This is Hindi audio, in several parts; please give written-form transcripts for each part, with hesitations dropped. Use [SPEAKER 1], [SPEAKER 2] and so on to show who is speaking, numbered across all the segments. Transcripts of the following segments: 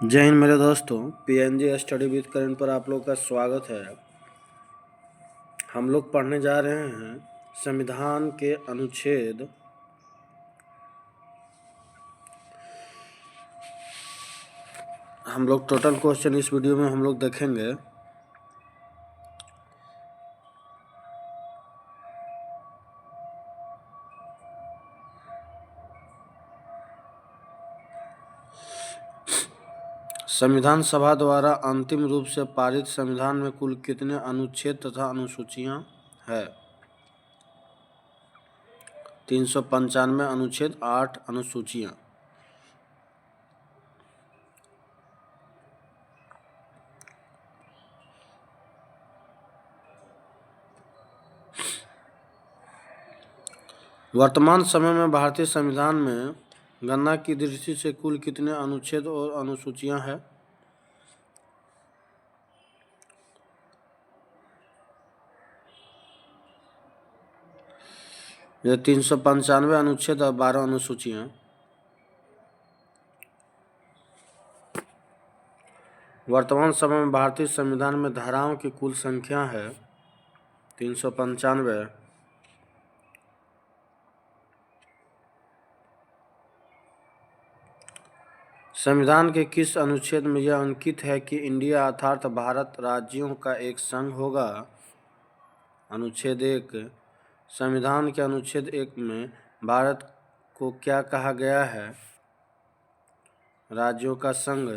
[SPEAKER 1] जय हिंद मेरे दोस्तों, पीएनजी स्टडी विद करण पर आप लोग का स्वागत है। हम लोग पढ़ने जा रहे हैं संविधान के अनुच्छेद हम लोग टोटल क्वेश्चन इस वीडियो में हम लोग देखेंगे। संविधान सभा द्वारा अंतिम रूप से पारित संविधान में कुल कितने अनुच्छेद तथा अनुसूचियां है? 395 अनुच्छेद, 8 अनुसूचियां। वर्तमान समय में भारतीय संविधान में गणना की दृष्टि से कुल कितने अनुच्छेद और अनुसूचियां हैं? ये 395 अनुच्छेद और 12 अनुसूचियां। वर्तमान समय में भारतीय संविधान में धाराओं की कुल संख्या है 395। संविधान के किस अनुच्छेद में यह अंकित है कि इंडिया अर्थात भारत राज्यों का एक संघ होगा? अनुच्छेद 1। संविधान के अनुच्छेद 1 में भारत को क्या कहा गया है? राज्यों का संघ।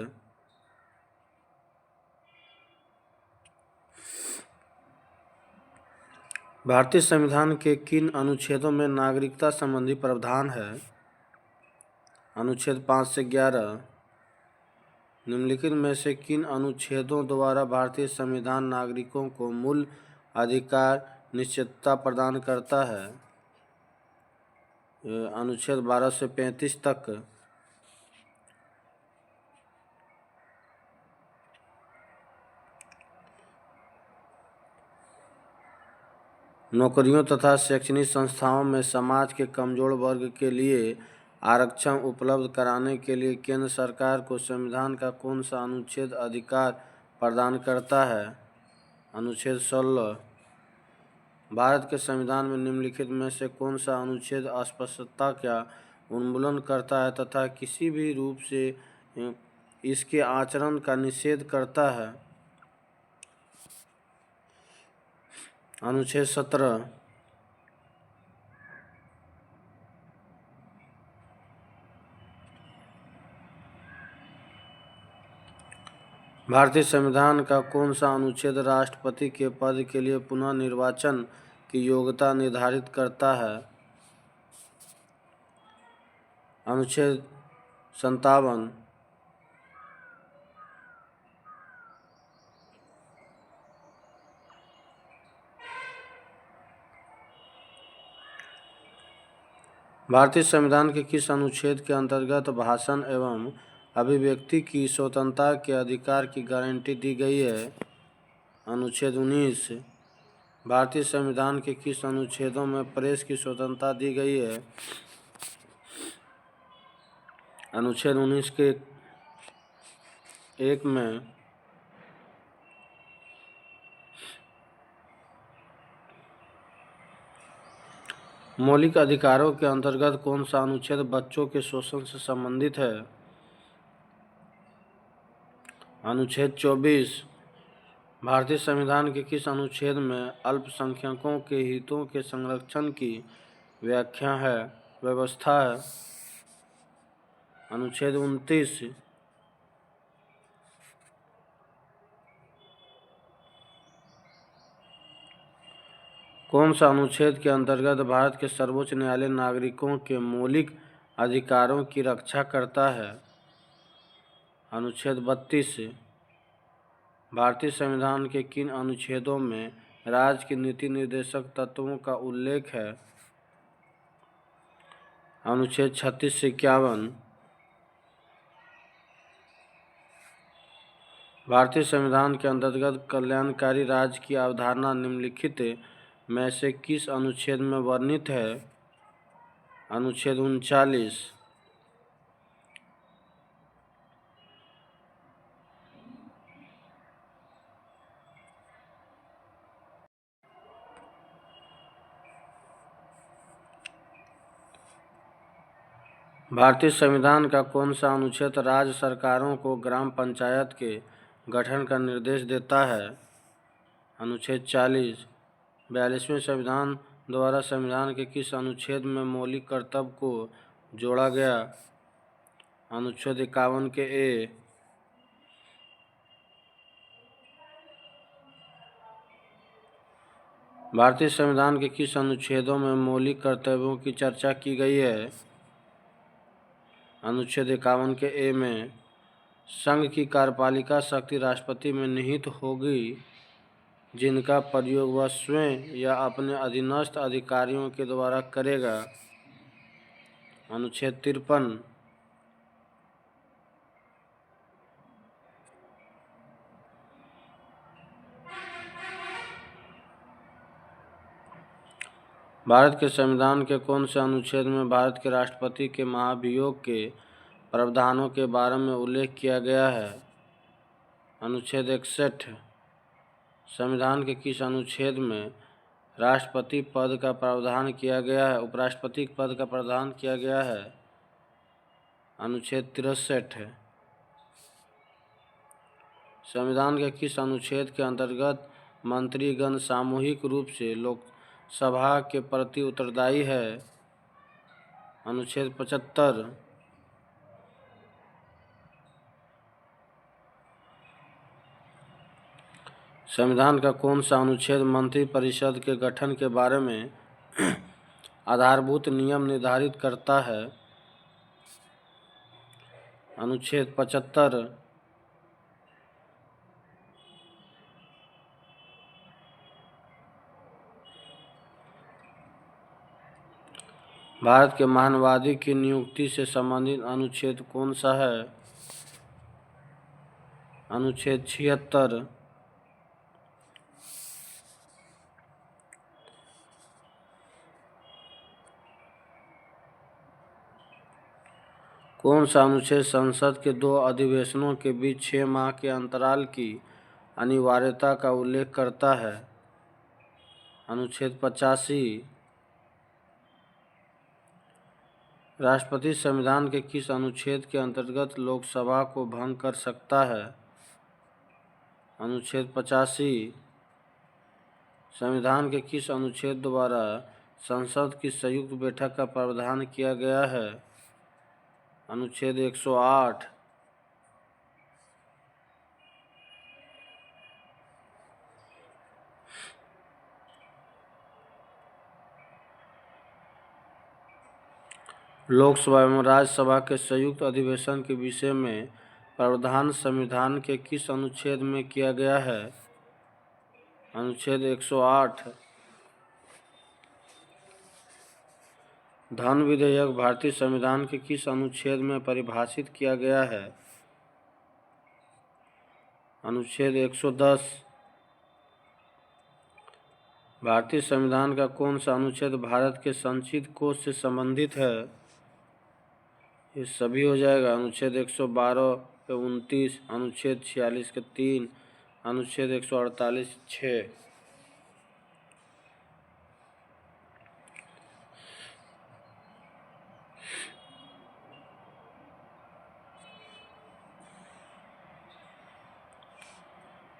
[SPEAKER 1] भारतीय संविधान के किन अनुच्छेदों में नागरिकता संबंधी प्रावधान है? अनुच्छेद 5 से 11। निम्नलिखित में से किन अनुच्छेदों द्वारा भारतीय संविधान नागरिकों को मूल अधिकार निश्चितता प्रदान करता है? अनुच्छेद 12 से 35 तक। नौकरियों तथा शैक्षणिक संस्थाओं में समाज के कमजोर वर्ग के लिए आरक्षण उपलब्ध कराने के लिए केंद्र सरकार को संविधान का कौन सा अनुच्छेद अधिकार प्रदान करता है? अनुच्छेद 16। भारत के संविधान में निम्नलिखित में से कौन सा अनुच्छेद अस्पृश्यता का उन्मूलन करता है तथा किसी भी रूप से इसके आचरण का निषेध करता है? अनुच्छेद 17। भारतीय संविधान का कौन सा अनुच्छेद राष्ट्रपति के पद के लिए पुनः निर्वाचन की योग्यता निर्धारित करता है? अनुच्छेद 57। भारतीय संविधान के किस अनुच्छेद के अंतर्गत भाषण एवं अभिव्यक्ति की स्वतंत्रता के अधिकार की गारंटी दी गई है? अनुच्छेद 19। भारतीय संविधान के किस अनुच्छेदों में प्रेस की स्वतंत्रता दी गई है? अनुच्छेद 19 के 1 में। मौलिक अधिकारों के अंतर्गत कौन सा अनुच्छेद बच्चों के शोषण से संबंधित है? अनुच्छेद 24। भारतीय संविधान के किस अनुच्छेद में अल्पसंख्यकों के हितों के संरक्षण की व्यवस्था है? अनुच्छेद 29। कौन सा अनुच्छेद के अंतर्गत भारत के सर्वोच्च न्यायालय नागरिकों के मौलिक अधिकारों की रक्षा करता है? अनुच्छेद 32। भारतीय संविधान के किन अनुच्छेदों में राज्य के नीति निर्देशक तत्वों का उल्लेख है? अनुच्छेद 36 से 51। भारतीय संविधान के अंतर्गत कल्याणकारी राज्य की अवधारणा निम्नलिखित में से किस अनुच्छेद में वर्णित है? अनुच्छेद 39। भारतीय संविधान का कौन सा अनुच्छेद राज्य सरकारों को ग्राम पंचायत के गठन का निर्देश देता है? अनुच्छेद 40। 42वें संविधान द्वारा संविधान के किस अनुच्छेद में मौलिक कर्तव्य को जोड़ा गया? अनुच्छेद 51 के ए। भारतीय संविधान के किस अनुच्छेदों में मौलिक कर्तव्यों की चर्चा की गई है? अनुच्छेद 51 के ए में। संघ की कार्यपालिका शक्ति राष्ट्रपति में निहित होगी, जिनका प्रयोग वह स्वयं या अपने अधीनस्थ अधिकारियों के द्वारा करेगा। अनुच्छेद 53। भारत के संविधान के कौन से अनुच्छेद में भारत के राष्ट्रपति के महाभियोग के प्रावधानों के बारे में उल्लेख किया गया है? अनुच्छेद 61। संविधान के किस अनुच्छेद में राष्ट्रपति पद का प्रावधान किया गया है, उपराष्ट्रपति पद का प्रावधान किया गया है? अनुच्छेद 63। संविधान के किस अनुच्छेद के अंतर्गत मंत्रीगण सामूहिक रूप से लोकसभा के प्रति उत्तरदायी है? अनुच्छेद 75। संविधान का कौन सा अनुच्छेद मंत्रिपरिषद के गठन के बारे में आधारभूत नियम निर्धारित करता है? अनुच्छेद 75। भारत के महानवादी की नियुक्ति से संबंधित अनुच्छेद कौन सा है? अनुच्छेद 76। कौन सा अनुच्छेद संसद के दो अधिवेशनों के बीच 6 माह के अंतराल की अनिवार्यता का उल्लेख करता है? अनुच्छेद 85। राष्ट्रपति संविधान के किस अनुच्छेद के अंतर्गत लोकसभा को भंग कर सकता है? अनुच्छेद 85। संविधान के किस अनुच्छेद द्वारा संसद की संयुक्त बैठक का प्रावधान किया गया है? अनुच्छेद 108। लोकसभा एवं राज्यसभा के संयुक्त अधिवेशन के विषय में प्रावधान संविधान के किस अनुच्छेद में किया गया है? अनुच्छेद 108। धन विधेयक भारतीय संविधान के किस अनुच्छेद में परिभाषित किया गया है? अनुच्छेद 110। भारतीय संविधान का कौन सा अनुच्छेद भारत के संचित कोष से संबंधित है? ये सभी हो जाएगा। अनुच्छेद 112 के 29, अनुच्छेद 46 के 3, अनुच्छेद 148 6।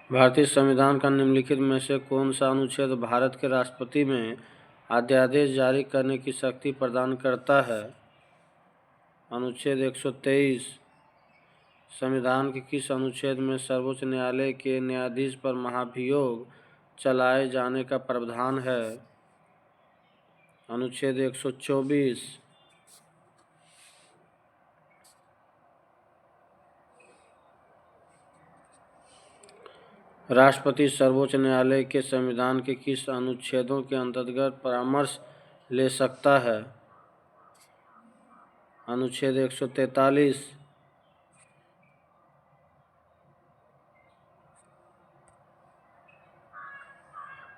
[SPEAKER 1] भारतीय संविधान का निम्नलिखित में से कौन सा अनुच्छेद भारत के राष्ट्रपति में अध्यादेश जारी करने की शक्ति प्रदान करता है? अनुच्छेद 123। संविधान के किस अनुच्छेद में सर्वोच्च न्यायालय के न्यायाधीश पर महाभियोग चलाए जाने का प्रावधान है? अनुच्छेद 124। राष्ट्रपति सर्वोच्च न्यायालय के संविधान के किस अनुच्छेदों के अंतर्गत परामर्श ले सकता है? अनुच्छेद 143।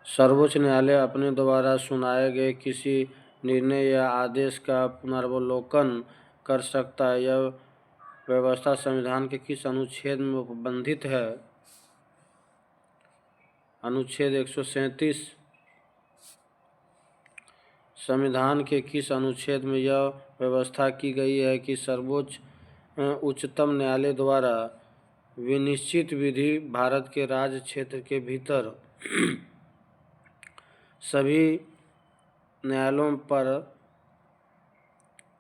[SPEAKER 1] सर्वोच्च न्यायालय अपने द्वारा सुनाए गए किसी निर्णय या आदेश का पुनर्वलोकन कर सकता है। यह व्यवस्था संविधान के किस अनुच्छेद में उपबंधित है? अनुच्छेद 137। संविधान के किस अनुच्छेद में यह व्यवस्था की गई है कि उच्चतम न्यायालय द्वारा विनिश्चित विधि भारत के राज्य क्षेत्र के भीतर सभी न्यायालयों पर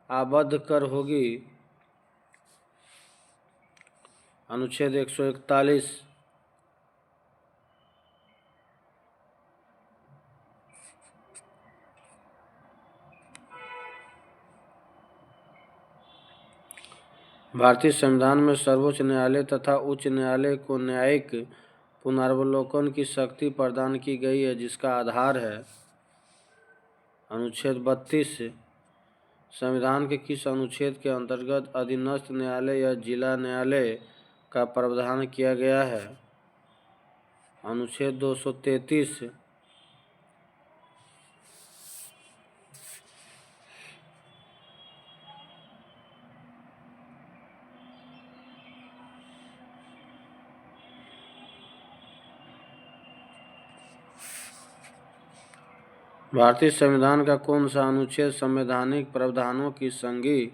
[SPEAKER 1] आबद्ध कर होगी? अनुच्छेद 141। भारतीय संविधान में सर्वोच्च न्यायालय तथा उच्च न्यायालय को न्यायिक पुनर्वलोकन की शक्ति प्रदान की गई है, जिसका आधार है अनुच्छेद 32। संविधान के किस अनुच्छेद के अंतर्गत अधीनस्थ न्यायालय या जिला न्यायालय का प्रावधान किया गया है? अनुच्छेद 233। भारतीय संविधान का कौन सा अनुच्छेद संवैधानिक प्रावधानों की संघीय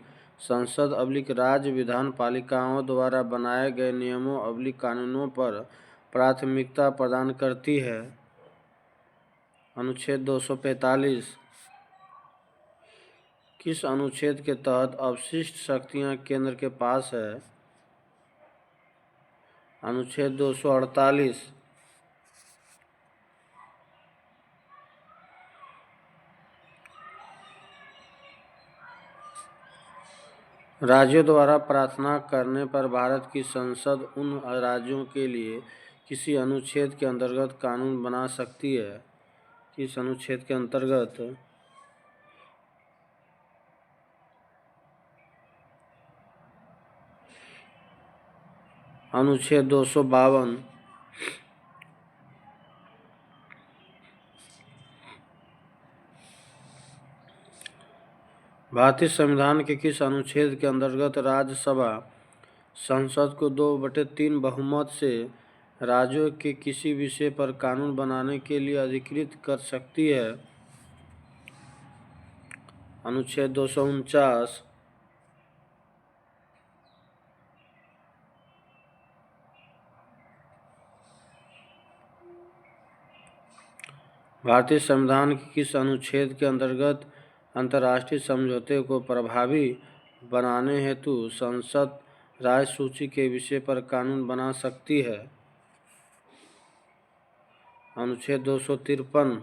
[SPEAKER 1] संसद राज्य विधान पालिकाओं द्वारा बनाए गए नियमों कानूनों पर प्राथमिकता प्रदान करती है? अनुच्छेद 245। किस अनुच्छेद के तहत अवशिष्ट शक्तियां केंद्र के पास है? अनुच्छेद 248। राज्यों द्वारा प्रार्थना करने पर भारत की संसद उन राज्यों के लिए किसी अनुच्छेद के अंतर्गत कानून बना सकती है? किस अनुच्छेद के अंतर्गत? अनुच्छेद 252। भारतीय संविधान के किस अनुच्छेद के अंतर्गत राज्यसभा संसद को 2/3 बहुमत से राज्यों के किसी विषय पर कानून बनाने के लिए अधिकृत कर सकती है? अनुच्छेद 249। भारतीय संविधान के किस अनुच्छेद के अंतर्गत अंतर्राष्ट्रीय समझौते को प्रभावी बनाने हेतु संसद राज्य सूची के विषय पर कानून बना सकती है? अनुच्छेद 253।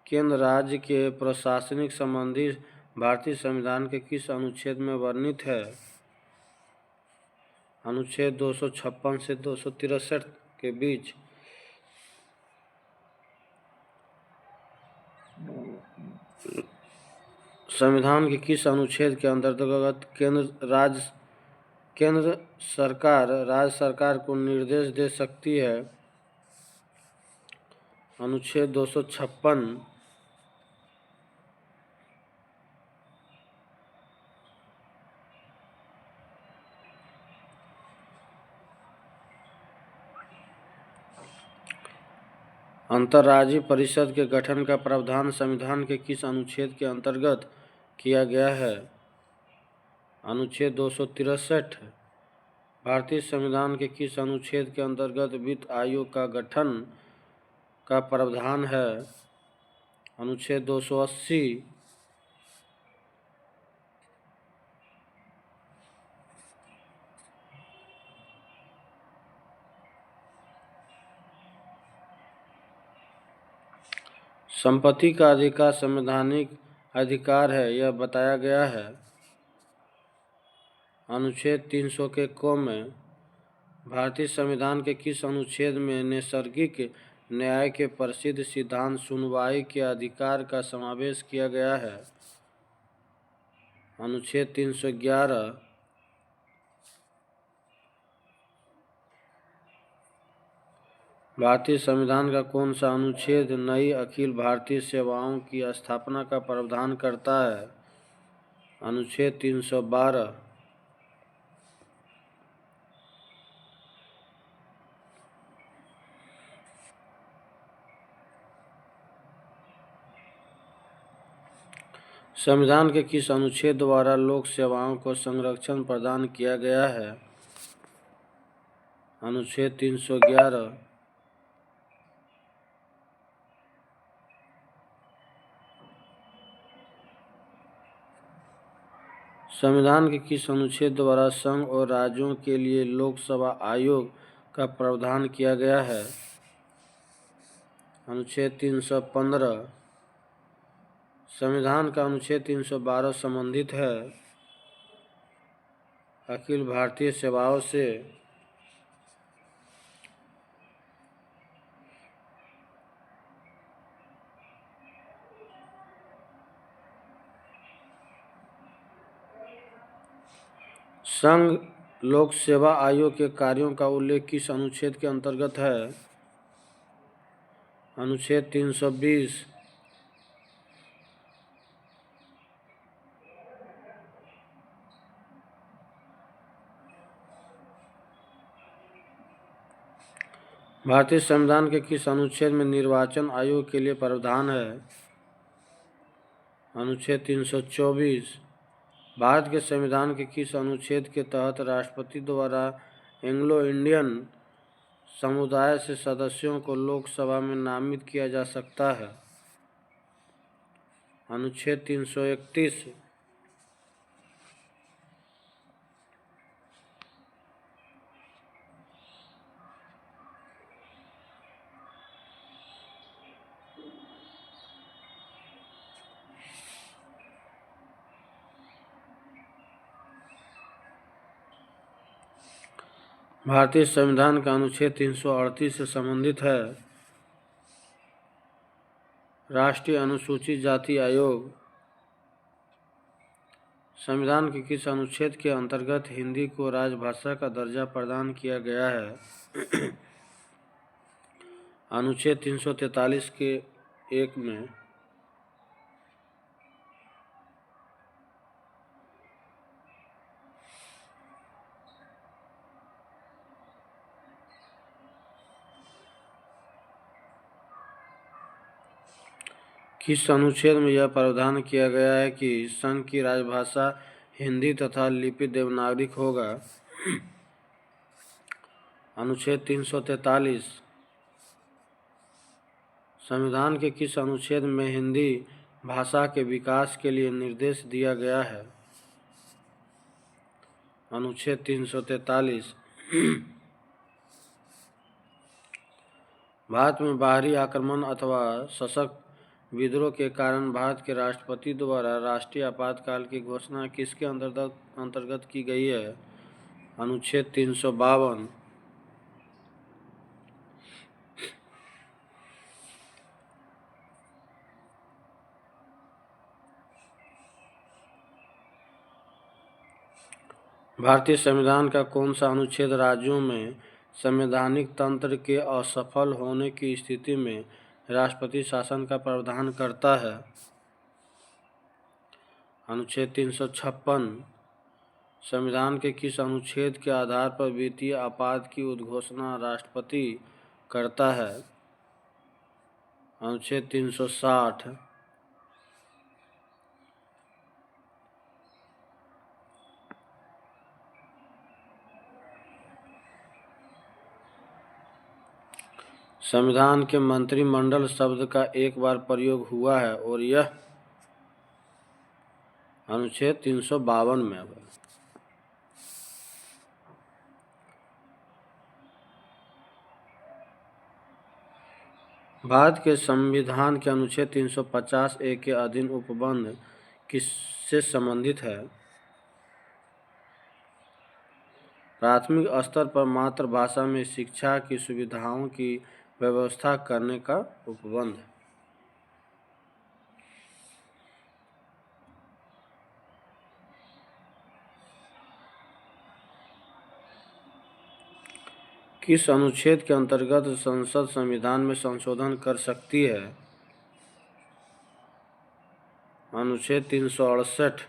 [SPEAKER 1] केंद्र राज्य के प्रशासनिक संबंधी भारतीय संविधान के किस अनुच्छेद में वर्णित है? अनुच्छेद 256 से 263 के बीच। संविधान के किस अनुच्छेद के अंतर्गत केंद्र सरकार राज्य सरकार को निर्देश दे सकती है? अनुच्छेद 256। अंतर्राज्यीय परिषद के गठन का प्रावधान संविधान के किस अनुच्छेद के अंतर्गत किया गया है? अनुच्छेद 263। भारतीय संविधान के किस अनुच्छेद के अंतर्गत वित्त आयोग का गठन का प्रावधान है? अनुच्छेद 280। संपत्ति का अधिकार संवैधानिक अधिकार है, यह बताया गया है अनुच्छेद 300 के क में। भारतीय संविधान के किस अनुच्छेद में नैसर्गिक न्याय के प्रसिद्ध सिद्धांत सुनवाई के अधिकार का समावेश किया गया है? अनुच्छेद 311। भारतीय संविधान का कौन सा अनुच्छेद नई अखिल भारतीय सेवाओं की स्थापना का प्रावधान करता है? अनुच्छेद 312। संविधान के किस अनुच्छेद द्वारा लोक सेवाओं को संरक्षण प्रदान किया गया है? अनुच्छेद 311। संविधान के किस अनुच्छेद द्वारा संघ और राज्यों के लिए लोकसभा आयोग का प्रावधान किया गया है? अनुच्छेद 315। संविधान का अनुच्छेद 312 संबंधित है अखिल भारतीय सेवाओं से। संघ लोक सेवा आयोग के कार्यों का उल्लेख किस अनुच्छेद के अंतर्गत है? अनुच्छेद 320। भारतीय संविधान के किस अनुच्छेद में निर्वाचन आयोग के लिए प्रावधान है? अनुच्छेद 324। भारत के संविधान के किस अनुच्छेद के तहत राष्ट्रपति द्वारा एंग्लो इंडियन समुदाय से सदस्यों को लोकसभा में नामित किया जा सकता है? अनुच्छेद 331। भारतीय संविधान का अनुच्छेद 338 से संबंधित है राष्ट्रीय अनुसूचित जाति आयोग। संविधान के किस अनुच्छेद के अंतर्गत हिंदी को राजभाषा का दर्जा प्रदान किया गया है? अनुच्छेद 343 के 1 में। किस अनुच्छेद में यह प्रावधान किया गया है कि संघ की राजभाषा हिंदी तथा लिपि देवनागरिक होगा? अनुच्छेद 343। संविधान के किस अनुच्छेद में हिंदी भाषा के विकास के लिए निर्देश दिया गया है? अनुच्छेद 343। भारत में बाहरी आक्रमण अथवा सशक्त विद्रोह के कारण भारत के राष्ट्रपति द्वारा राष्ट्रीय आपातकाल की घोषणा किसके अंतर्गत की गई है? अनुच्छेद 352। भारतीय संविधान का कौन सा अनुच्छेद राज्यों में संवैधानिक तंत्र के असफल होने की स्थिति में राष्ट्रपति शासन का प्रावधान करता है? अनुच्छेद 356। संविधान के किस अनुच्छेद के आधार पर वित्तीय आपात की उद्घोषणा राष्ट्रपति करता है? अनुच्छेद 360। संविधान के मंत्रिमंडल शब्द का एक बार प्रयोग हुआ है और यह अनुच्छेद 352 में है। भारत के संविधान के अनुच्छेद 350 के अधीन उपबंध किससे संबंधित है? प्राथमिक स्तर पर मातृभाषा में शिक्षा की सुविधाओं की व्यवस्था करने का उपबंध। किस अनुच्छेद के अंतर्गत संसद संविधान में संशोधन कर सकती है? अनुच्छेद 368।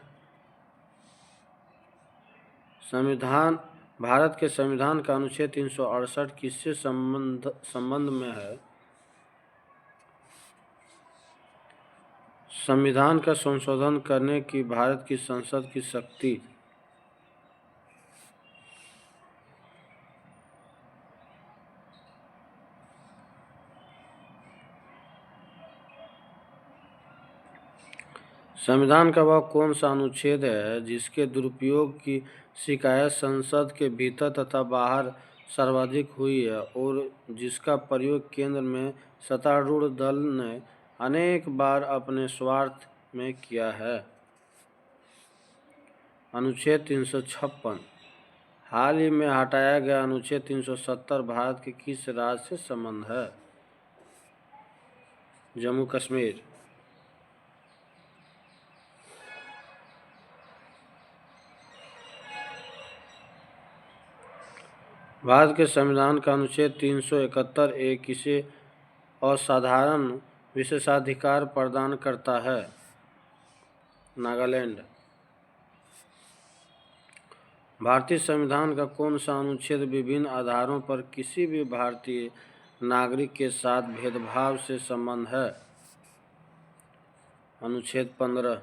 [SPEAKER 1] भारत के संविधान का अनुच्छेद 368 किससे संबंध में है? संविधान का संशोधन करने की भारत की संसद की शक्ति। संविधान का वह कौन सा अनुच्छेद है जिसके दुरुपयोग की शिकायत संसद के भीतर तथा बाहर सर्वाधिक हुई है और जिसका प्रयोग केंद्र में सत्तारूढ़ दल ने अनेक बार अपने स्वार्थ में किया है? अनुच्छेद 356। हाल ही में हटाया गया अनुच्छेद 370 भारत के किस राज्य से संबंध है? जम्मू कश्मीर। भारत के संविधान का अनुच्छेद 371 ए किसे असाधारण विशेषाधिकार प्रदान करता है? नागालैंड। भारतीय संविधान का कौन सा अनुच्छेद विभिन्न आधारों पर किसी भी भारतीय नागरिक के साथ भेदभाव से संबंध है? अनुच्छेद 15।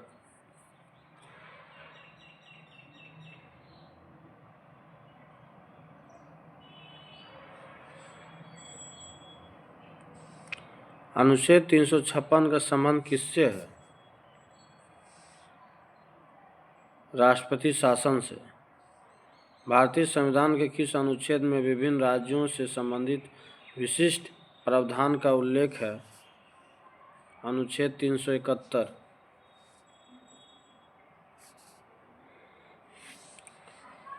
[SPEAKER 1] अनुच्छेद 356 का संबंध किससे है? राष्ट्रपति शासन से। भारतीय संविधान के किस अनुच्छेद में विभिन्न राज्यों से संबंधित विशिष्ट प्रावधान का उल्लेख है? अनुच्छेद 371।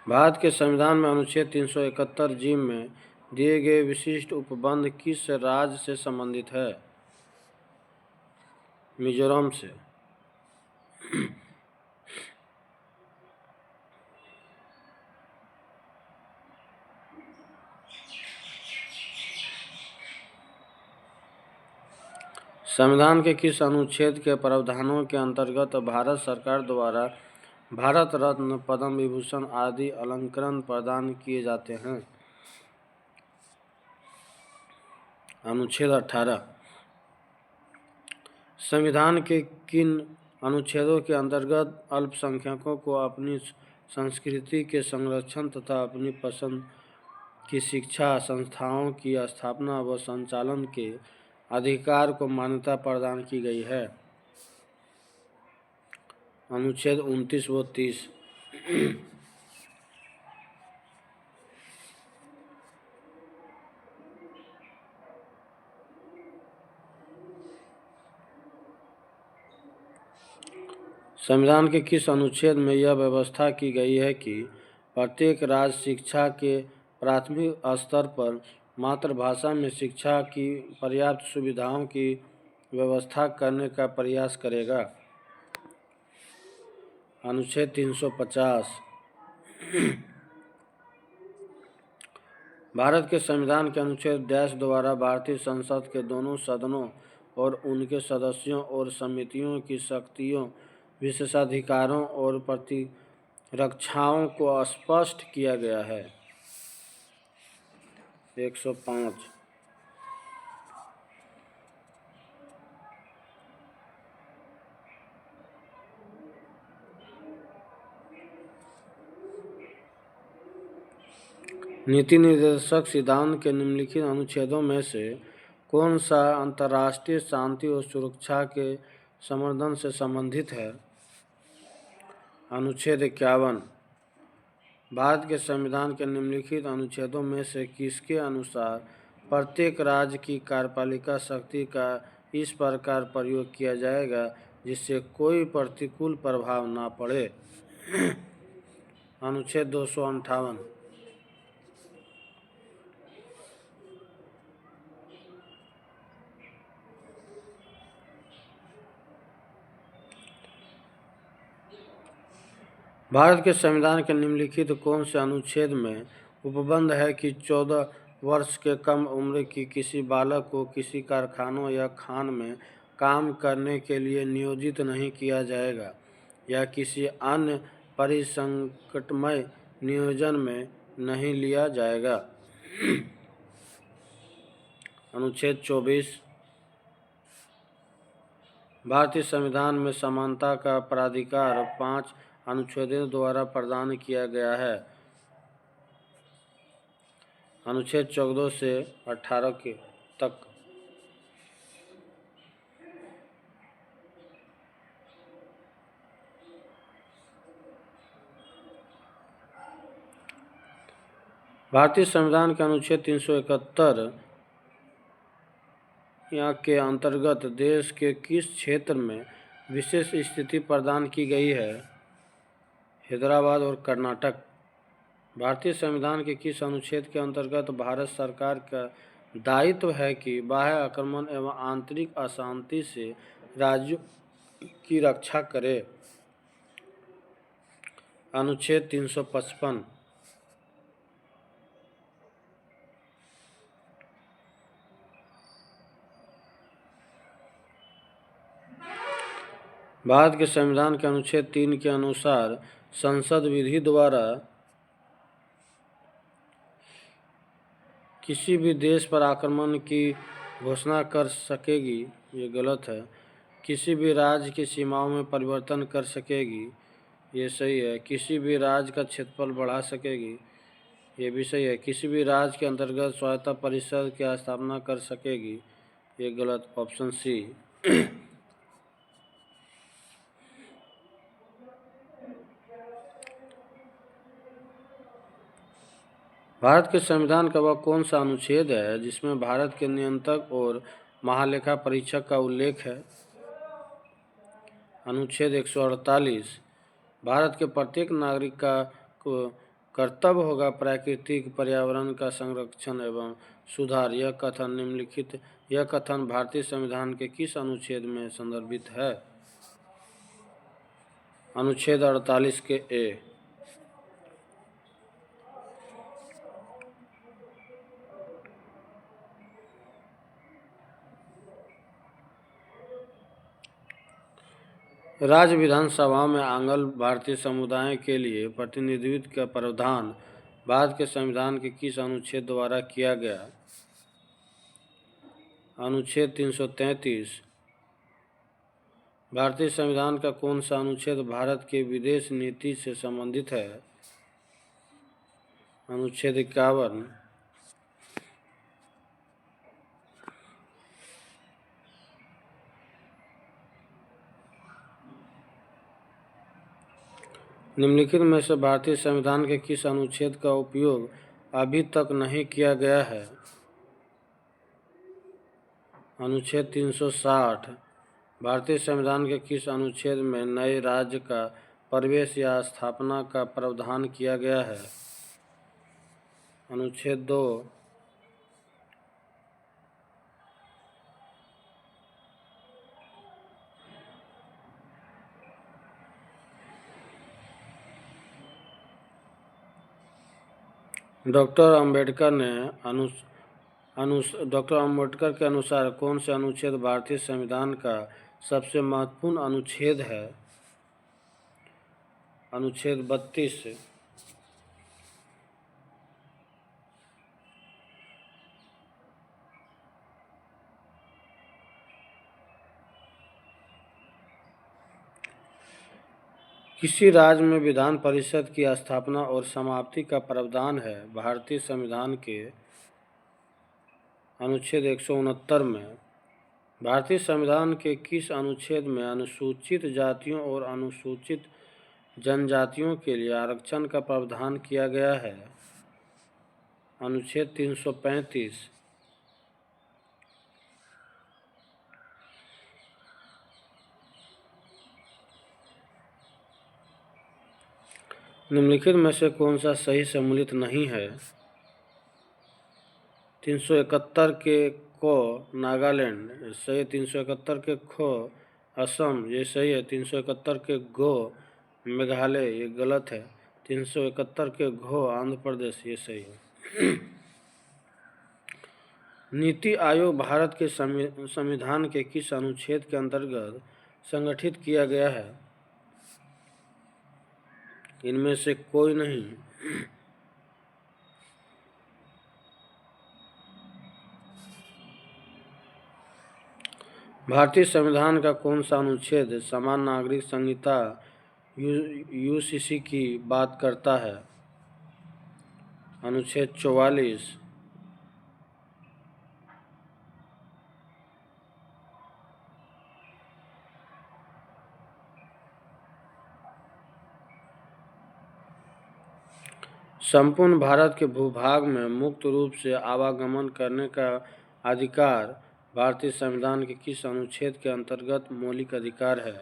[SPEAKER 1] भारत के संविधान में अनुच्छेद 371 जी में दिए गए विशिष्ट उपबंध किस राज्य से संबंधित है? मिजोरम से। संविधान के किस अनुच्छेद के प्रावधानों के अंतर्गत भारत सरकार द्वारा भारत रत्न, पद्म विभूषण आदि अलंकरण प्रदान किए जाते हैं? अनुच्छेद 18। संविधान के किन अनुच्छेदों के अंतर्गत अल्पसंख्यकों को अपनी संस्कृति के संरक्षण तथा अपनी पसंद की शिक्षा संस्थाओं की स्थापना व संचालन के अधिकार को मान्यता प्रदान की गई है? अनुच्छेद 29 व 30। संविधान के किस अनुच्छेद में यह व्यवस्था की गई है कि प्रत्येक राज्य शिक्षा के प्राथमिक स्तर पर मातृभाषा में शिक्षा की पर्याप्त सुविधाओं की व्यवस्था करने का प्रयास करेगा? अनुच्छेद 350। भारत के संविधान के अनुच्छेद 10 द्वारा भारतीय संसद के दोनों सदनों और उनके सदस्यों और समितियों की शक्तियों, विशेषाधिकारों और प्रतिरक्षाओं को स्पष्ट किया गया है। 105। नीति निर्देशक सिद्धांत के निम्नलिखित अनुच्छेदों में से कौन सा अंतर्राष्ट्रीय शांति और सुरक्षा के संवर्धन से संबंधित है? अनुच्छेद 51। भारत के संविधान के निम्नलिखित अनुच्छेदों में से किसके अनुसार प्रत्येक राज्य की कार्यपालिका शक्ति का इस प्रकार प्रयोग किया जाएगा जिससे कोई प्रतिकूल प्रभाव न पड़े? अनुच्छेद 258। भारत के संविधान के निम्नलिखित कौन से अनुच्छेद में उपबंध है कि 14 वर्ष के कम उम्र की किसी बालक को किसी कारखानों या खान में काम करने के लिए नियोजित नहीं किया जाएगा या किसी अन्य परिसंकटमय नियोजन में नहीं लिया जाएगा? अनुच्छेद 24। भारतीय संविधान में समानता का प्राधिकार 5 अनुच्छेदों द्वारा प्रदान किया गया है। अनुच्छेद 14 से 18 के तक। भारतीय संविधान के अनुच्छेद 371 के अंतर्गत देश के किस क्षेत्र में विशेष स्थिति प्रदान की गई है? हैदराबाद और कर्नाटक। भारतीय संविधान के किस अनुच्छेद के अंतर्गत भारत सरकार का दायित्व है कि बाह्य आक्रमण एवं आंतरिक अशांति से राज्यों की रक्षा करे? अनुच्छेद 355। भारत के संविधान के अनुच्छेद 3 के अनुसार संसद विधि द्वारा किसी भी देश पर आक्रमण की घोषणा कर सकेगी, ये गलत है। किसी भी राज्य की सीमाओं में परिवर्तन कर सकेगी, ये सही है। किसी भी राज्य का क्षेत्रफल बढ़ा सकेगी, ये भी सही है। किसी भी राज्य के अंतर्गत स्वायत्ता परिषद की स्थापना कर सकेगी, ये गलत, ऑप्शन सी। भारत के संविधान का वह कौन सा अनुच्छेद है जिसमें भारत के नियंत्रक और महालेखा परीक्षक का उल्लेख है? अनुच्छेद 148। भारत के प्रत्येक नागरिक का कर्तव्य होगा प्राकृतिक पर्यावरण का संरक्षण एवं सुधार। यह कथन भारतीय संविधान के किस अनुच्छेद में संदर्भित है? अनुच्छेद 48 के ए। राज्य विधानसभा में आंग्ल भारतीय समुदाय के लिए प्रतिनिधित्व का प्रावधान भारत के संविधान के किस अनुच्छेद द्वारा किया गया? अनुच्छेद 333। भारतीय संविधान का कौन सा अनुच्छेद भारत के विदेश नीति से संबंधित है? अनुच्छेद 51। निम्नलिखित में से भारतीय संविधान के किस अनुच्छेद का उपयोग अभी तक नहीं किया गया है? अनुच्छेद 360। भारतीय संविधान के किस अनुच्छेद में नए राज्य का प्रवेश या स्थापना का प्रावधान किया गया है? अनुच्छेद 2। डॉक्टर अम्बेडकर के अनुसार कौन से अनुच्छेद भारतीय संविधान का सबसे महत्वपूर्ण अनुच्छेद है? अनुच्छेद 32। किसी राज्य में विधान परिषद की स्थापना और समाप्ति का प्रावधान है भारतीय संविधान के अनुच्छेद 169 में। भारतीय संविधान के किस अनुच्छेद में अनुसूचित जातियों और अनुसूचित जनजातियों के लिए आरक्षण का प्रावधान किया गया है? अनुच्छेद 335। निम्नलिखित में से कौन सा सही सम्मिलित नहीं है? 371 के को नागालैंड सही है। 371 के खो असम, ये सही है। 371 के गो मेघालय, ये गलत है। 371 के घो आंध्र प्रदेश, ये सही है। नीति आयोग भारत के संविधान के किस अनुच्छेद के अंतर्गत संगठित किया गया है? इनमें से कोई नहीं। भारतीय संविधान का कौन सा अनुच्छेद समान नागरिक संहिता यूसीसी की बात करता है? अनुच्छेद 44। संपूर्ण भारत के भूभाग में मुक्त रूप से आवागमन करने का अधिकार भारतीय संविधान के किस अनुच्छेद के अंतर्गत मौलिक अधिकार है?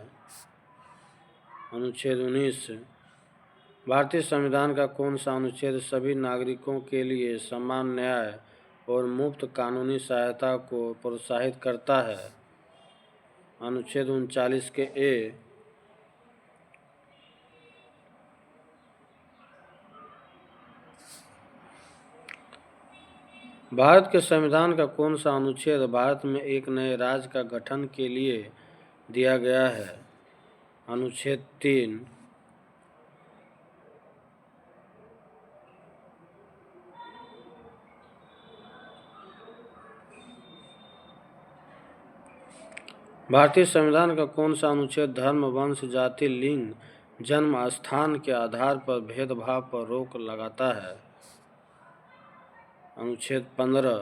[SPEAKER 1] अनुच्छेद 19। भारतीय संविधान का कौन सा अनुच्छेद सभी नागरिकों के लिए समान न्याय और मुफ्त कानूनी सहायता को प्रोत्साहित करता है? अनुच्छेद 39 के ए। भारत के संविधान का कौन सा अनुच्छेद भारत में एक नए राज्य का गठन के लिए दिया गया है? अनुच्छेद 3। भारतीय संविधान का कौन सा अनुच्छेद धर्म, वंश, जाति, लिंग, जन्म स्थान के आधार पर भेदभाव पर रोक लगाता है? अनुच्छेद 15।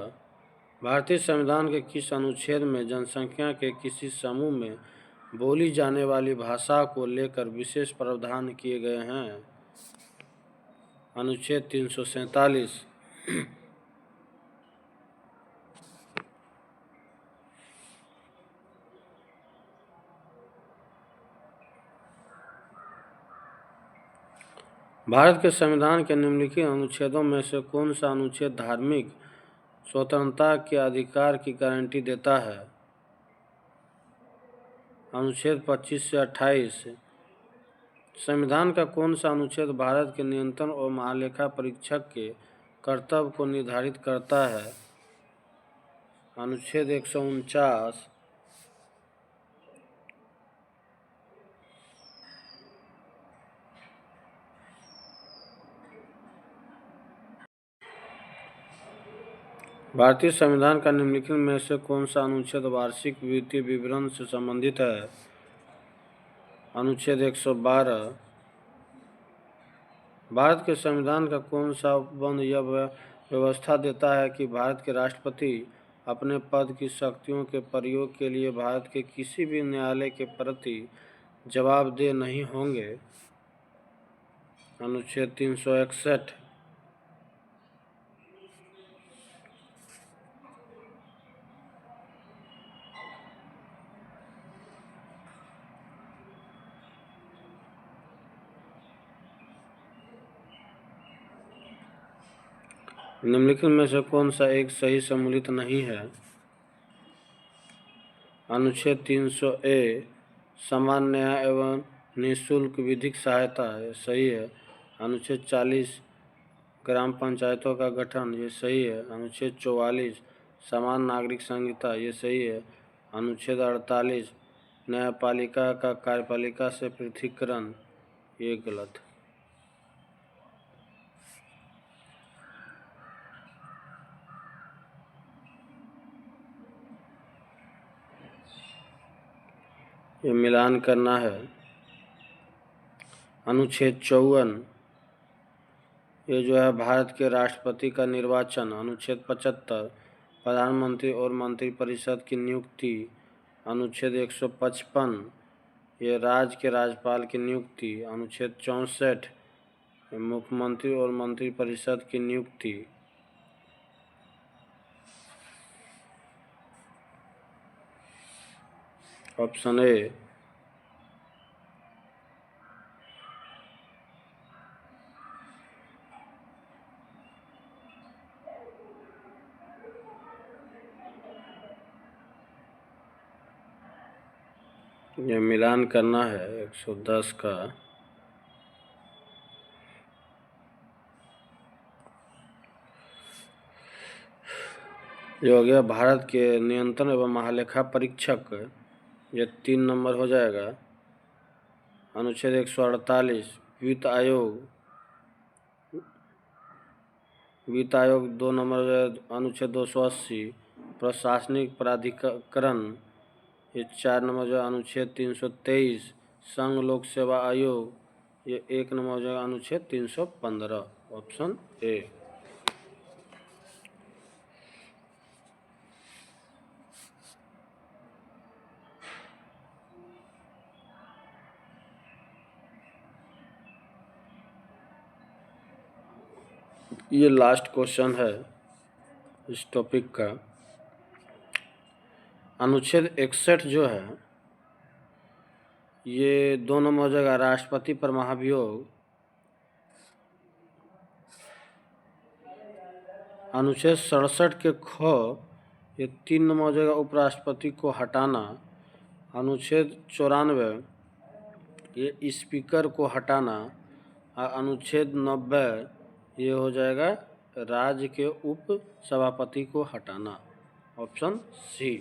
[SPEAKER 1] भारतीय संविधान के किस अनुच्छेद में जनसंख्या के किसी समूह में बोली जाने वाली भाषा को लेकर विशेष प्रावधान किए गए हैं? अनुच्छेद 347। भारत के संविधान के निम्नलिखित अनुच्छेदों में से कौन सा अनुच्छेद धार्मिक स्वतंत्रता के अधिकार की गारंटी देता है? अनुच्छेद 25 से 28। संविधान का कौन सा अनुच्छेद भारत के नियंत्रण और महालेखा परीक्षक के कर्तव्य को निर्धारित करता है? अनुच्छेद 149। भारतीय संविधान का निम्नलिखित में से कौन सा अनुच्छेद वार्षिक वित्तीय विवरण से संबंधित है? अनुच्छेद 112। भारत के संविधान का कौन सा उपबंध यह व्यवस्था देता है कि भारत के राष्ट्रपति अपने पद की शक्तियों के प्रयोग के लिए भारत के किसी भी न्यायालय के प्रति जवाबदेह नहीं होंगे? अनुच्छेद 361। निम्नलिखित में से कौन सा एक सही सम्मिलित नहीं है? अनुच्छेद 300 ए समान न्याय एवं निःशुल्क विधिक सहायता, ये सही है। अनुच्छेद 40 ग्राम पंचायतों का गठन, ये सही है। अनुच्छेद 44 समान नागरिक संहिता, ये सही है। अनुच्छेद 48 न्यायपालिका का कार्यपालिका से पृथक्करण, ये गलत। ये मिलान करना है। अनुच्छेद 54 ये जो है भारत के राष्ट्रपति का निर्वाचन। अनुच्छेद 75 प्रधानमंत्री और मंत्रिपरिषद की नियुक्ति। अनुच्छेद 155 ये राज्य के राज्यपाल की नियुक्ति। अनुच्छेद 64 मुख्यमंत्री और मंत्रिपरिषद की नियुक्ति। Option A. ये मिलान करना है 110 का। ये हो गया भारत के नियंत्रण एवं महालेखा परीक्षक, ये 3 नंबर हो जाएगा। अनुच्छेद 148 वित्त आयोग, वित्त आयोग 2 नंबर। अनुच्छेद 280 प्रशासनिक प्राधिकरण, ये 4 नंबर जो अनुच्छेद 323 संघ लोक सेवा आयोग, ये 1 नंबर हो जाएगा अनुच्छेद 315, ऑप्शन ए। ये लास्ट क्वेश्चन है इस टॉपिक का। अनुच्छेद 61 जो है ये 2 नंबर हो जाएगा राष्ट्रपति पर महाभियोग। अनुच्छेद 67 के ख, ये 3 नंबर हो जाएगा उपराष्ट्रपति को हटाना। अनुच्छेद 94 ये स्पीकर को हटाना। और अनुच्छेद 90 ये हो जाएगा राज्य के उप सभापति को हटाना, ऑप्शन सी।